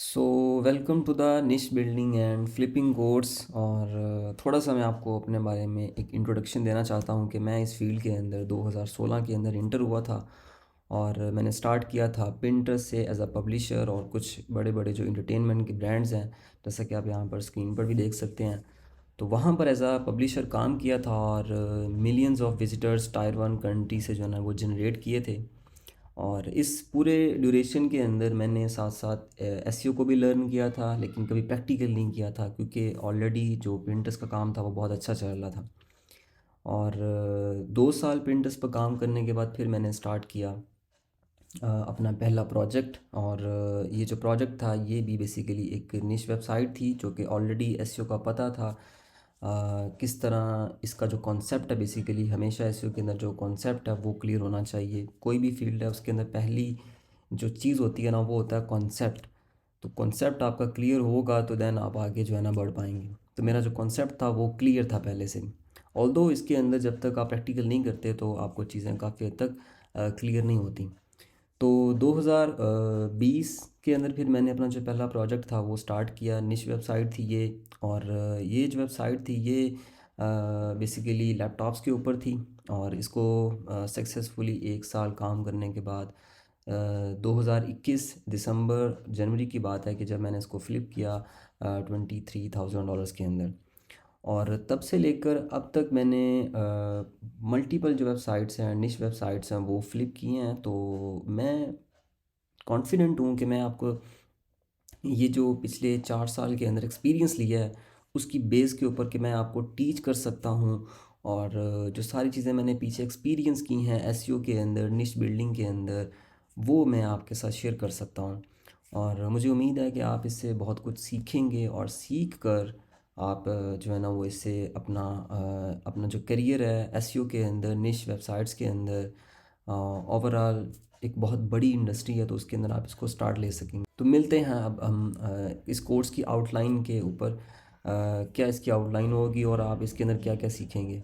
So welcome to the niche building and flipping course. और थोड़ा सा मैं आपको अपने बारे में एक इंट्रोडक्शन देना चाहता हूँ कि मैं इस फील्ड के अंदर 2016 के अंदर इंटर हुआ था। और मैंने स्टार्ट किया था पिंटरेस्ट से एज अ पब्लिशर, और कुछ बड़े बड़े जो इंटरटेनमेंट के ब्रांड्स हैं, जैसा कि आप यहाँ पर स्क्रीन पर भी देख सकते हैं, तो वहाँ पर एज अ पब्लिशर काम किया था। और millions of visitors tyre 1 country से जो है ना वो जनरेट किए थे। और इस पूरे ड्यूरेशन के अंदर मैंने साथ साथ एसईओ को भी लर्न किया था, लेकिन कभी प्रैक्टिकल नहीं किया था क्योंकि ऑलरेडी जो प्रिंटर्स का काम था वो बहुत अच्छा चल रहा था। और 2 साल प्रिंटर्स पर काम करने के बाद फिर मैंने स्टार्ट किया अपना पहला प्रोजेक्ट। और ये जो प्रोजेक्ट था ये भी बेसिकली एक निश वेबसाइट थी जो कि ऑलरेडी एसईओ का पता था। किस तरह इसका जो कॉन्सेप्ट है, बेसिकली हमेशा एसईओ के अंदर जो कॉन्सेप्ट है वो क्लियर होना चाहिए। कोई भी फील्ड है उसके अंदर पहली जो चीज़ होती है ना वो होता है कॉन्सेप्ट। तो कॉन्सेप्ट आपका क्लियर होगा तो देन आप आगे जो है ना बढ़ पाएंगे। तो मेरा जो कॉन्सेप्ट था वो क्लियर था पहले से। ऑल्दो इसके अंदर जब तक आप प्रैक्टिकल नहीं करते तो आपको चीज़ें काफ़ी हद तक क्लियर नहीं होती। तो 2020 के अंदर फिर मैंने अपना जो पहला प्रोजेक्ट था वो स्टार्ट किया। निश वेबसाइट थी ये। और ये जो वेबसाइट थी ये बेसिकली लैपटॉप्स के ऊपर थी। और इसको सक्सेसफुली 1 साल काम करने के बाद 2021 दिसंबर जनवरी की बात है कि जब मैंने इसको फ्लिप किया $23,000 के अंदर। और तब से लेकर अब तक मैंने मल्टीपल जो वेबसाइट्स हैं, निश वेबसाइट्स हैं, वो फ्लिप किए हैं। तो मैं कॉन्फिडेंट हूँ कि मैं आपको ये जो पिछले 4 साल के अंदर एक्सपीरियंस लिया है उसकी बेस के ऊपर कि मैं आपको टीच कर सकता हूँ। और जो सारी चीज़ें मैंने पीछे एक्सपीरियंस की हैं एसईओ के अंदर, निश बिल्डिंग के अंदर, वो मैं आपके साथ शेयर कर सकता हूँ। और मुझे उम्मीद है कि आप इससे बहुत कुछ सीखेंगे और सीख कर आप जो है ना वो इससे अपना जो करियर है एसईओ के अंदर, निश वेबसाइट्स के अंदर, ओवरऑल एक बहुत बड़ी इंडस्ट्री है तो उसके अंदर आप इसको स्टार्ट ले सकेंगे। तो मिलते हैं अब हम इस कोर्स की आउटलाइन के ऊपर। क्या इसकी आउटलाइन होगी और आप इसके अंदर क्या क्या सीखेंगे।